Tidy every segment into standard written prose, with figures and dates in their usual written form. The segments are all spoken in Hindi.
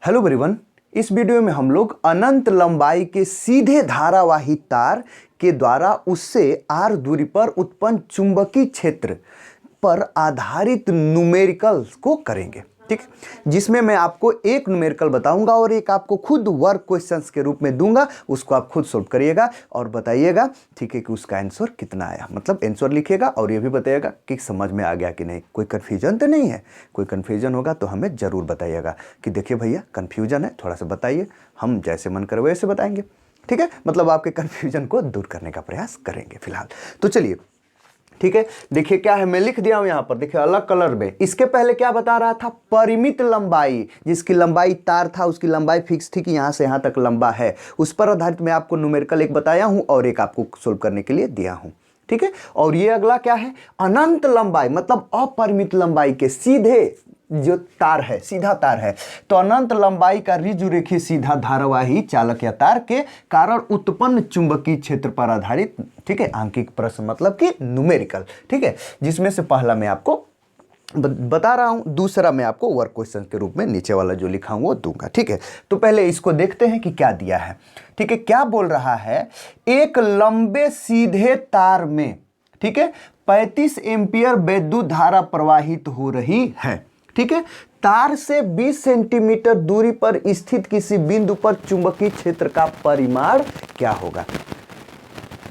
Hello everyone. इस वीडियो में हम लोग अनंत लंबाई के सीधे धारावाही तार के द्वारा उससे r दूरी पर उत्पन्न चुंबकीय क्षेत्र पर आधारित न्यूमेरिकल्स को करेंगे। ठीक, जिसमें मैं आपको एक न्यूमेरिकल बताऊंगा और एक आपको खुद वर्क क्वेश्चंस के रूप में दूंगा, उसको आप खुद सोल्व करिएगा और बताइएगा ठीक है कि उसका आंसर कितना आया, मतलब आंसर लिखिएगा और ये भी बताइएगा कि समझ में आ गया कि नहीं, कोई कन्फ्यूजन तो नहीं है। कोई कन्फ्यूजन होगा तो हमें ज़रूर बताइएगा कि देखिए भैया कन्फ्यूजन है, थोड़ा सा बताइए, हम जैसे मन करे वैसे बताएंगे। ठीक है, मतलब आपके कन्फ्यूजन को दूर करने का प्रयास करेंगे फिलहाल। तो चलिए ठीक है, देखिए क्या है, मैं लिख दिया हूं यहां पर, देखिए अलग कलर में। इसके पहले क्या बता रहा था, परिमित लंबाई, जिसकी लंबाई तार था उसकी लंबाई फिक्स थी कि यहां से यहां तक लंबा है, उस पर आधारित मैं आपको न्यूमेरिकल एक बताया हूं और एक आपको सोल्व करने के लिए दिया हूं। ठीक है, और ये अगला क्या है, अनंत लंबाई, मतलब अपरिमित लंबाई के सीधे जो तार है, सीधा तार है, तो अनंत लंबाई का ऋजुरेखीय सीधा धारावाही चालक या तार के कारण उत्पन्न चुंबकीय क्षेत्र पर आधारित, ठीक है, आंकिक प्रश्न, मतलब कि न्यूमेरिकल। ठीक है, जिसमें से पहला मैं आपको बता रहा हूं, दूसरा मैं आपको वर्क क्वेश्चन के रूप में नीचे वाला जो लिखा हूं वो दूंगा। ठीक है, तो पहले इसको देखते हैं कि क्या दिया है। ठीक है, क्या बोल रहा है, एक लंबे सीधे तार में, ठीक है, 35 एम्पियर विद्युत धारा प्रवाहित हो रही है। ठीक है, तार से 20 सेंटीमीटर दूरी पर स्थित किसी बिंदु पर चुंबकीय क्षेत्र का परिमाण क्या होगा।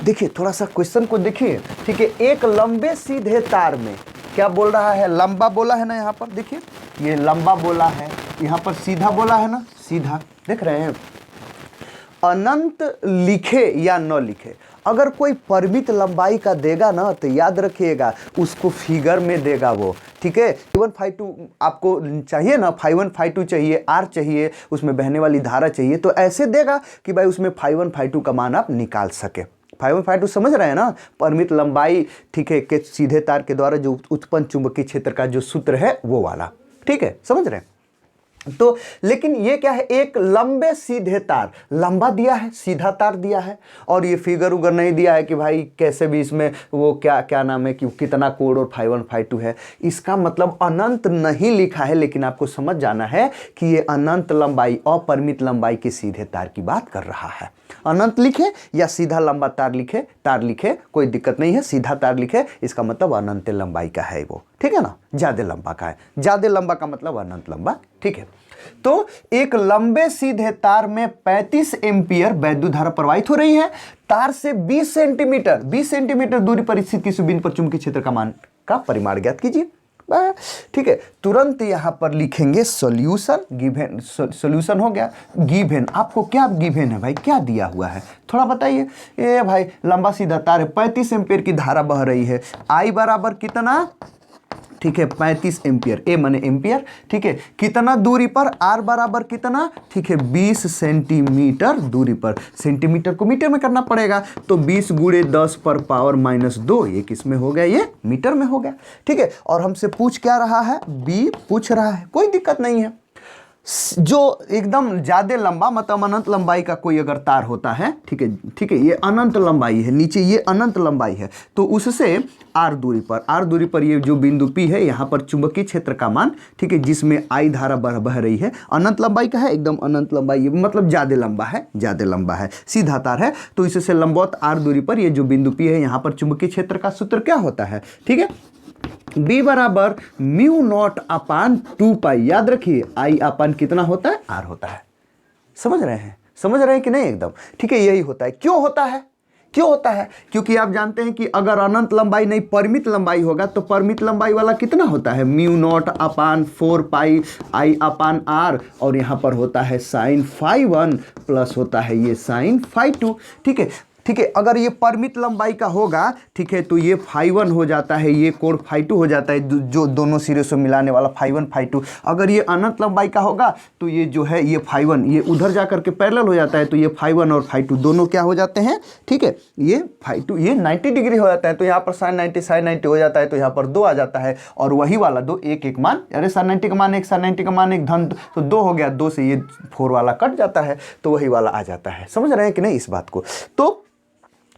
देखिए थोड़ा सा क्वेश्चन को देखिए। ठीक है, एक लंबे सीधे तार में क्या बोल रहा है, लंबा बोला है ना, यहां पर देखिए ये लंबा बोला है, यहां पर सीधा बोला है ना, सीधा, देख रहे हैं। अनंत लिखे या न लिखे, अगर कोई परिमित लंबाई का देगा ना तो याद रखिएगा उसको फिगर में देगा वो। ठीक है, 5152 आपको चाहिए ना, 5152 चाहिए, आर चाहिए, उसमें बहने वाली धारा चाहिए, तो ऐसे देगा कि भाई उसमें 5152 का मान आप निकाल सके। 5152 समझ रहे हैं ना, परिमित लंबाई, ठीक है, के सीधे तार के द्वारा जो उत्पन्न चुंबकीय क्षेत्र का जो सूत्र है वो वाला। ठीक है, समझ रहे हैं। तो लेकिन ये क्या है, एक लंबे सीधे तार, लंबा दिया है, सीधा तार दिया है, और ये फिगर उगर नहीं दिया है कि भाई कैसे भी इसमें वो क्या क्या नाम है कि कितना कोड और 5152 है। इसका मतलब अनंत नहीं लिखा है, लेकिन आपको समझ जाना है कि ये अनंत लंबाई, अपरिमित लंबाई के सीधे तार की बात कर रहा है। अनंत लिखे या सीधा लंबा तार लिखे कोई दिक्कत नहीं है, सीधा तार लिखे, इसका मतलब अनंत लंबाई का है वो। ठीक है ना, ज्यादा लंबा का है, ज्यादा लंबा का मतलब अनंत लंबा। ठीक है, तो एक लंबे सीधे तार में 35 एम्पियर वैद्युत धारा प्रवाहित हो रही है, तार से 20 सेंटीमीटर दूरी पर स्थित किसी बिंदु पर चुंबकीय क्षेत्र का मान का परिमाण ज्ञात कीजिए। ठीक है, तुरंत यहां पर लिखेंगे सॉल्यूशन, गिवन सॉल्यूशन हो गया। गिवन, आपको क्या गिवन है भाई, क्या दिया हुआ है थोड़ा बताइए। ये भाई लंबा सीधा तार है, 35 एम्पियर की धारा बह रही है, आई बराबर कितना, ठीक है 35 एम्पियर, ए माने एम्पियर। ठीक है, कितना दूरी पर, आर बराबर कितना, ठीक है 20 सेंटीमीटर दूरी पर, सेंटीमीटर को मीटर में करना पड़ेगा, तो 20 गुणे 10 पर पावर -2, ये किस में हो गया, ये मीटर में हो गया। ठीक है, और हमसे पूछ क्या रहा है, बी पूछ रहा है, कोई दिक्कत नहीं है। जो एकदम ज्यादा लंबा, मतलब अनंत लंबाई का कोई अगर तार होता है, ठीक है, ये अनंत लंबाई है, नीचे ये अनंत लंबाई है, तो उससे आर दूरी पर ये जो बिंदु पी है, यहाँ पर चुंबकीय क्षेत्र का मान, ठीक है, जिसमें आई धारा बह रही है, अनंत लंबाई का है, एकदम अनंत लंबाई, मतलब ज्यादा लंबा है, सीधा तार है, तो इससे लंबवत आर दूरी पर ये जो बिंदु पी है, यहाँ पर चुंबकीय क्षेत्र का सूत्र क्या होता है, ठीक है, B बराबर म्यू नॉट अपान 2 पाई, याद रखिए आई अपान कितना होता है, आर होता है। समझ रहे हैं कि नहीं एकदम। ठीक है, यही होता है। क्यों होता है, क्योंकि आप जानते हैं कि अगर अनंत लंबाई नहीं परिमित लंबाई होगा तो परिमित लंबाई वाला कितना होता है, mu naught upon 4 pi I upon R, और यहाँ पर होता है साइन फाई 1 प्लस होता है ये साइन फाई 2। ठीक है, अगर ये परिमित लंबाई का होगा, ठीक है, तो ये फाई 1 हो जाता है, ये कोण फाई 2 हो जाता है, जो दोनों सिरे से मिलाने वाला फाई 1 फाई 2। अगर ये अनंत लंबाई का होगा तो ये जो है ये फाई 1 ये उधर जाकर के पैरेलल हो जाता है, तो ये फाई 1 और फाई 2 दोनों क्या हो जाते हैं, ठीक है, ये फाई 2 ये 90 डिग्री हो जाता है, तो यहाँ पर साइन 90 हो जाता है, तो यहाँ पर 2 आ जाता है, और वही वाला 2 एक मान, अरे साइन 90 का मान 1, साइन 90 का मान 1, धन तो 2 हो गया, 2 से ये 4 वाला कट जाता है, तो वही वाला आ जाता है। समझ रहे हैं कि नहीं इस बात को। तो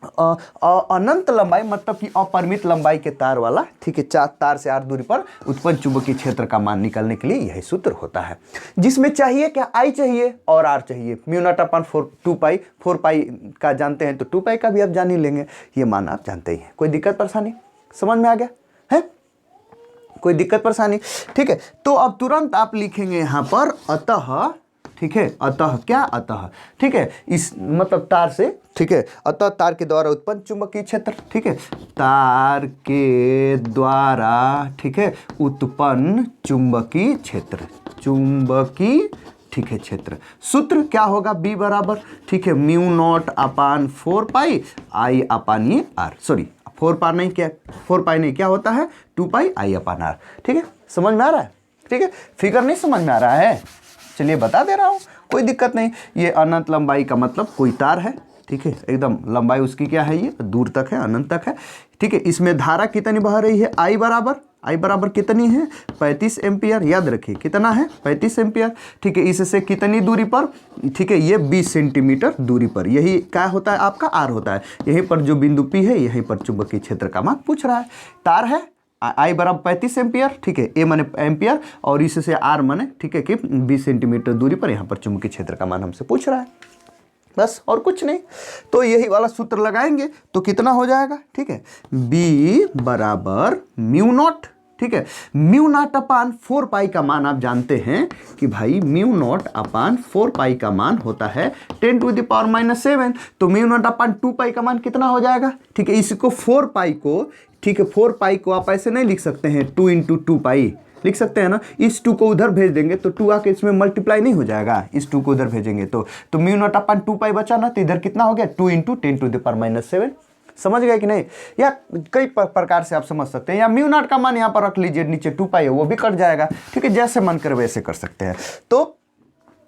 अनंत लंबाई मतलब कि अपरिमित लंबाई के तार वाला, ठीक है, 4 तार से r दूरी पर उत्पन्न चुंबकीय क्षेत्र का मान निकालने के लिए यही सूत्र होता है, जिसमें चाहिए क्या, I चाहिए और R चाहिए। म्यू नॉट अपन 2 पाई, 4 पाई का जानते हैं तो 2 पाई का भी आप जान ही लेंगे, ये मान आप जानते ही हैं। कोई दिक्कत परेशानी समझ में आ गया है? कोई दिक्कत परेशानी? ठीक है, तो अब तुरंत आप लिखेंगे यहां पर अतः, ठीक है, अतः क्या, अतः, ठीक है, इस मतलब तार से, ठीक है, अतः तार के द्वारा उत्पन्न चुंबकीय क्षेत्र, ठीक है, तार के द्वारा, ठीक है, उत्पन्न चुंबकीय क्षेत्र, चुंबकीय, ठीक है, क्षेत्र। सूत्र क्या होगा, B बराबर, ठीक है, mu naught upon 4 pi I अपान ये R, सॉरी 4 पाई नहीं, क्या 4 पाई नहीं, क्या होता है 2 पाई I अपान R, ठीक है, समझ में आ रहा है? ठीक है, फिगर नहीं समझ में आ रहा है, चलिए बता दे रहा हूँ, कोई दिक्कत नहीं। ये अनंत लंबाई का मतलब कोई तार है, ठीक है, एकदम लंबाई उसकी क्या है, ये दूर तक है, अनंत तक है, ठीक है। इसमें धारा कितनी बह रही है, I बराबर कितनी है 35 एम्पियर, याद रखिए कितना है 35 एम्पियर, ठीक है। इससे कितनी दूरी पर, ठीक है, ये 20 सेंटीमीटर दूरी पर, यही क्या होता है आपका R होता है। यहीं पर जो बिंदु P है, यहीं पर चुंबकीय क्षेत्र का मान पूछ रहा है। तार है, I बराबर 35 एम्पियर, ठीक है, A माने एम्पियर और इससे R माने, ठीक है, कि 20 सेंटीमीटर दूरी पर यहाँ पर चुंबकीय क्षेत्र का मान हमसे पूछ रहा है, बस और कुछ नहीं। तो यही वाला सूत्र लगाएंगे तो कितना हो जाएगा, ठीक है, B बराबर म्यू नॉट, ठीक है, म्यू नॉट अपान 4 पाई का मान आप जानते हैं कि भाई म्यू नॉट अपान 4 पाई का मान होता है 10 टू द पावर -7, तो म्यू नॉट अपान 2 पाई का मान कितना हो जाएगा, ठीक है। इसको 4 पाई को, ठीक है, 4 पाई को आप ऐसे नहीं लिख सकते हैं, 2 इंटू 2 पाई लिख सकते हैं ना, इस 2 को उधर भेज देंगे तो 2 आके इसमें मल्टीप्लाई नहीं हो जाएगा, इस 2 को उधर भेजेंगे तो म्यू नॉट अपान 2 पाई बचा ना, तो इधर कितना हो गया 2 इंटू 10 टू द पावर -7, समझ गए कि नहीं। या कई प्रकार से आप समझ सकते हैं, या म्यू नॉट का मान यहाँ पर रख लीजिए, नीचे 2 पाई है वो भी कट जाएगा, ठीक है, जैसे मन करे वैसे कर सकते हैं। तो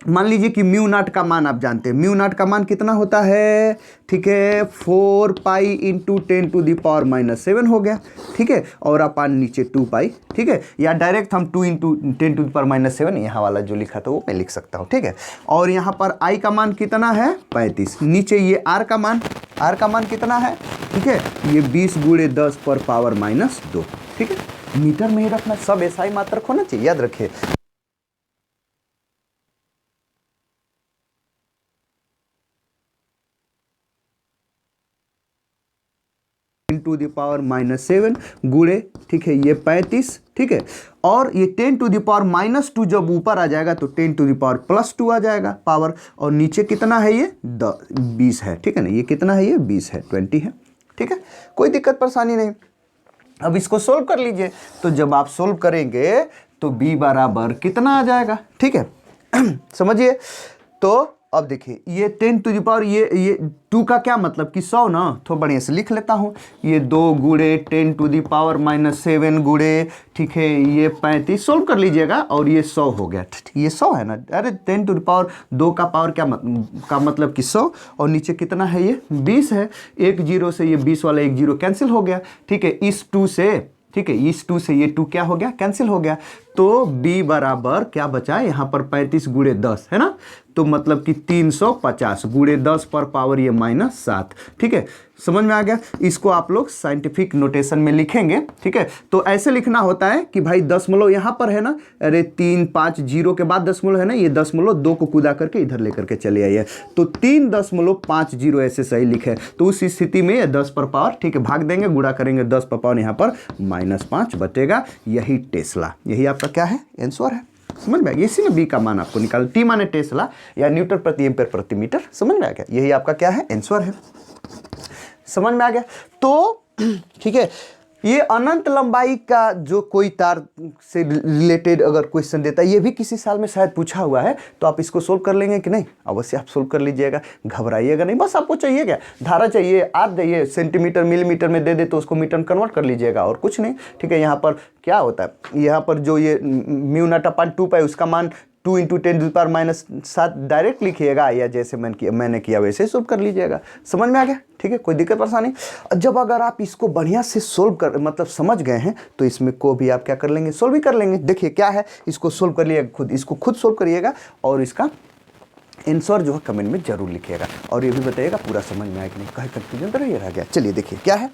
मान लीजिए कि म्यू नॉट का मान आप जानते हैं, म्यू नॉट का मान कितना होता है, ठीक है, 4 pi into 10 to the power -7 हो गया, ठीक है, और अपान नीचे 2 पाई, ठीक है, या डायरेक्ट हम 2 इंटू 10 टू द पावर -7 यहाँ वाला जो लिखा था वो मैं लिख सकता हूँ, ठीक है। और यहाँ पर I का मान कितना है 35, नीचे ये R का मान कितना है, ठीक है, ये 20 गुणे 10 पर पावर -2, ठीक है, मीटर में ही रखना, सब SI मात्रक होना चाहिए, याद रखिए। टू द पावर -7 गुणे, ठीक है, ये 35, ठीक है, और ये 10 टू द पावर -2 जब ऊपर आ जाएगा तो 10 टू द पावर +2 आ जाएगा पावर, और नीचे कितना है ये 20 है, ठीक है ना, ये कितना है, ये 20 है, 20 है, ठीक है, कोई दिक्कत परेशानी नहीं। अब इसको सोल्व कर लीजिए, तो जब आप सोल्व करेंगे तो B बराबर कितना आ जाएगा, ठीक है समझिए। तो अब देखिए ये 10 टू द पावर, ये 2 का क्या मतलब कि 100 ना, तो बढ़िया से लिख लेता हूँ, ये 2 गुणे 10 टू द पावर -7 गुणे, ठीक है, ये 35, सोल्व कर लीजिएगा और ये 100 हो गया, ये 100 है ना, अरे 10 टू द पावर 2 का पावर क्या का मतलब कि 100, और नीचे कितना है ये 20 है, एक जीरो से ये 20 वाला एक जीरो कैंसिल हो गया, ठीक है, इस 2 से, ठीक है, इस 2 से ये 2 क्या हो गया, कैंसिल हो गया, तो B बराबर क्या बचा यहाँ पर 35 गुणे 10 है ना, तो मतलब कि 350 गुणे 10 पर पावर ये -7, ठीक है, समझ में आ गया। इसको आप लोग साइंटिफिक नोटेशन में लिखेंगे, ठीक है, तो ऐसे लिखना होता है कि भाई दशमलव यहाँ पर है ना, अरे 3 5 0 के बाद दशमलव है ना, ये दशमलव 2 को कूदा करके इधर लेकर के चले आइए, तो 3.50 ऐसे सही लिखे, तो उस स्थिति में 10 पर पावर, ठीक है, भाग देंगे, गुणा करेंगे 10 पर पावर, यहाँ पर -5 बचेगा, यही टेस्ला, यही आपका क्या है, आंसर है, समझ में आ गया। इसी में B का मान आपको निकाल, T माने टेस्ला या न्यूटन प्रति एम्पीयर प्रति मीटर, समझ में आ गया, यही आपका क्या है, आंसर है, समझ में आ गया। तो ठीक है, ये अनंत लंबाई का जो कोई तार से रिलेटेड अगर क्वेश्चन देता है, ये भी किसी साल में शायद पूछा हुआ है, तो आप इसको सोल्व कर लेंगे कि नहीं, अवश्य आप सोल्व कर लीजिएगा, घबराइएगा नहीं, बस आपको चाहिए क्या, धारा चाहिए, आप चाहिए, सेंटीमीटर मिलीमीटर में दे दे तो उसको मीटर कन्वर्ट कर लीजिएगा, और कुछ नहीं, ठीक है। यहाँ पर क्या होता है, यहाँ पर जो ये म्यू नॉट अपान 2 पाई उसका मान 2 into 10 to the power -7 direct लिखिएगा, या जैसे मैंने किया वैसे सोल्व कर लीजिएगा, समझ में आ गया, ठीक है, कोई दिक्कत परेशानी। जब अगर आप इसको बढ़िया से सोल्व कर मतलब समझ गए हैं, तो इसमें को भी आप क्या कर लेंगे, सोल्व भी कर लेंगे। देखिए क्या है, इसको सोल्व कर लिएगा खुद, इसको खुद सोल्व करिएगा और इसका आंसर जो है कमेंट में जरूर लिखिएगा और ये भी बताइएगा पूरा समझ में आया कि नहीं, कहीं कंफ्यूजन तो नहीं रह गया। चलिए देखिए क्या है,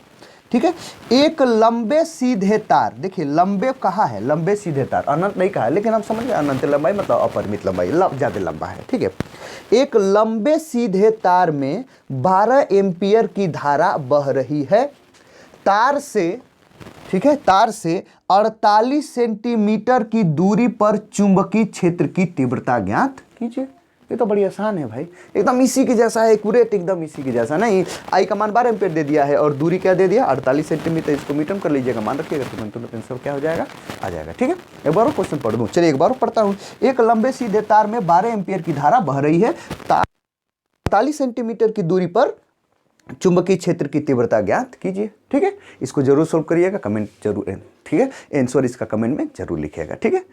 ठीक है। एक लंबे सीधे तार, देखिए लंबे कहा है, लंबे सीधे तार, अनंत नहीं कहा है, लेकिन हम समझ गए अनंत लंबाई मतलब अपरिमित लंबाई, ज्यादा लंबा है, ठीक है। एक लंबे सीधे तार में 12 एम्पियर की धारा बह रही है। तार से, ठीक है, तार से 48 सेंटीमीटर की दूरी पर चुंबकीय क्षेत्र की तीव्रता ज्ञात कीजिए। ये तो बड़ी आसान है भाई, एकदम इसी के जैसा है, एक्यूरेट एकदम इसी के जैसा। नहीं, आई का मान 12 एम्पीयर दे दिया है और दूरी क्या दे दिया 48 सेंटीमीटर, इसको मीटर कर लीजिएगा, मान रखिएगा, तुरंत आंसर क्या हो जाएगा, आ जाएगा, ठीक है। एक बार क्वेश्चन पढ़ दूं, चलिए एक बार पढ़ता हूं। एक लंबे सीधे तार में 12 एम्पीयर की धारा बह रही है, 48 सेंटीमीटर की दूरी पर चुंबकीय क्षेत्र की तीव्रता ज्ञात कीजिए, ठीक है। इसको जरूर सोल्व करिएगा, कमेंट जरूर, ठीक है, आंसर इसका कमेंट में जरूर लिखिएगा, ठीक है।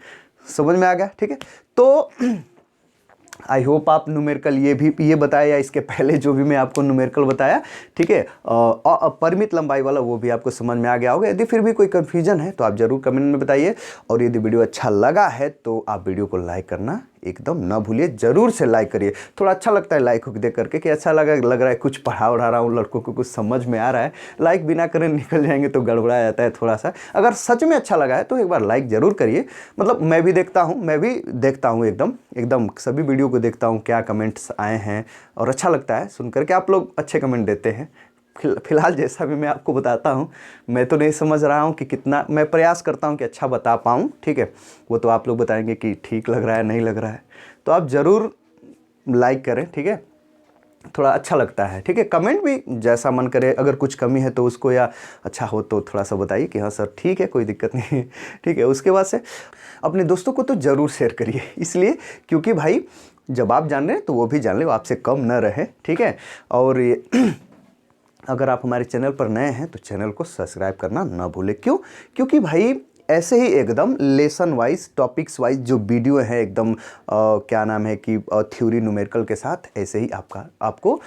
समझ में आ गया, ठीक है। तो आई होप आप न्यूमेरिकल ये बताया या इसके पहले जो भी मैं आपको न्यूमेरिकल बताया, ठीक है, अपरिमित लंबाई वाला, वो भी आपको समझ में आ गया होगा। यदि फिर भी कोई कंफ्यूजन है तो आप जरूर कमेंट में बताइए और यदि वीडियो अच्छा लगा है तो आप वीडियो को लाइक करना एकदम ना भूलिए, जरूर से लाइक करिए। थोड़ा अच्छा लगता है लाइक देख करके कि अच्छा लग रहा है, कुछ पढ़ा रहा हूँ, लड़कों को कुछ समझ में आ रहा है। लाइक बिना करें निकल जाएंगे तो गड़बड़ा जाता है थोड़ा सा। अगर सच में अच्छा लगा है तो एक बार लाइक जरूर करिए। मतलब मैं भी देखता हूँ एकदम सभी वीडियो को देखता हूँ, क्या कमेंट्स आए हैं और अच्छा लगता है सुन करके, आप लोग अच्छे कमेंट देते हैं। फिलहाल जैसा भी मैं आपको बताता हूँ, मैं तो नहीं समझ रहा हूँ कि कितना, मैं प्रयास करता हूँ कि अच्छा बता पाऊँ, ठीक है। वो तो आप लोग बताएंगे कि ठीक लग रहा है नहीं लग रहा है, तो आप ज़रूर लाइक करें, ठीक है, थोड़ा अच्छा लगता है, ठीक है। कमेंट भी जैसा मन करे, अगर कुछ कमी है तो उसको, या अच्छा हो तो थोड़ा सा बताइए कि हाँ सर ठीक है, कोई दिक्कत नहीं है, ठीक है। उसके बाद से अपने दोस्तों को तो ज़रूर शेयर करिए, इसलिए क्योंकि भाई जब आप जान रहे हैं तो वो भी जान ले, वो आपसे कम न रहे, ठीक है। और ये अगर आप हमारे चैनल पर नए हैं तो चैनल को सब्सक्राइब करना ना भूलें। क्यों? क्योंकि भाई ऐसे ही एकदम लेसन वाइज, टॉपिक्स वाइज जो वीडियो है एकदम क्या नाम है कि थ्योरी न्यूमेरिकल के साथ, ऐसे ही आपको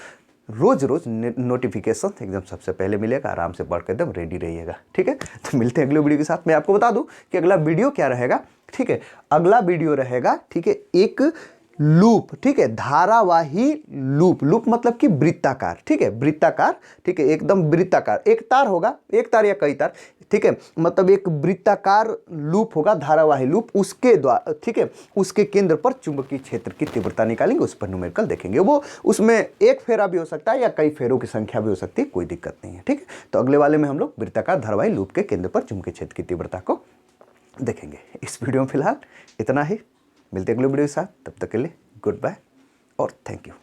रोज़ नोटिफिकेशन एकदम सबसे पहले मिलेगा। आराम से पढ़ कर एकदम रेडी रहिएगा, ठीक है। तो मिलते हैं अगले वीडियो के साथ। मैं आपको बता दूं कि अगला वीडियो क्या रहेगा, ठीक है। अगला वीडियो रहेगा, ठीक है, एक लूप, ठीक है, धारावाही लूप मतलब कि वृत्ताकार, ठीक है, वृत्ताकार, ठीक है, एकदम वृत्ताकार। एक तार होगा, एक तार या कई तार, ठीक है, मतलब एक वृत्ताकार लूप होगा, धारावाही लूप, उसके द्वारा, ठीक है, उसके केंद्र पर चुंबकीय क्षेत्र की तीव्रता निकालेंगे, उस पर न्यूमेरिकल देखेंगे। वो उसमें एक फेरा भी हो सकता है या कई फेरों की संख्या भी हो सकती है, कोई दिक्कत नहीं है, ठीक है। तो अगले वाले में हम लोग वृत्ताकार धारावाही लूप के केंद्र पर चुंबकीय क्षेत्र की तीव्रता को देखेंगे। इस वीडियो में फिलहाल इतना ही, मिलते हैं अगले वीडियो के साथ, तब तक के लिए गुड बाय और थैंक यू।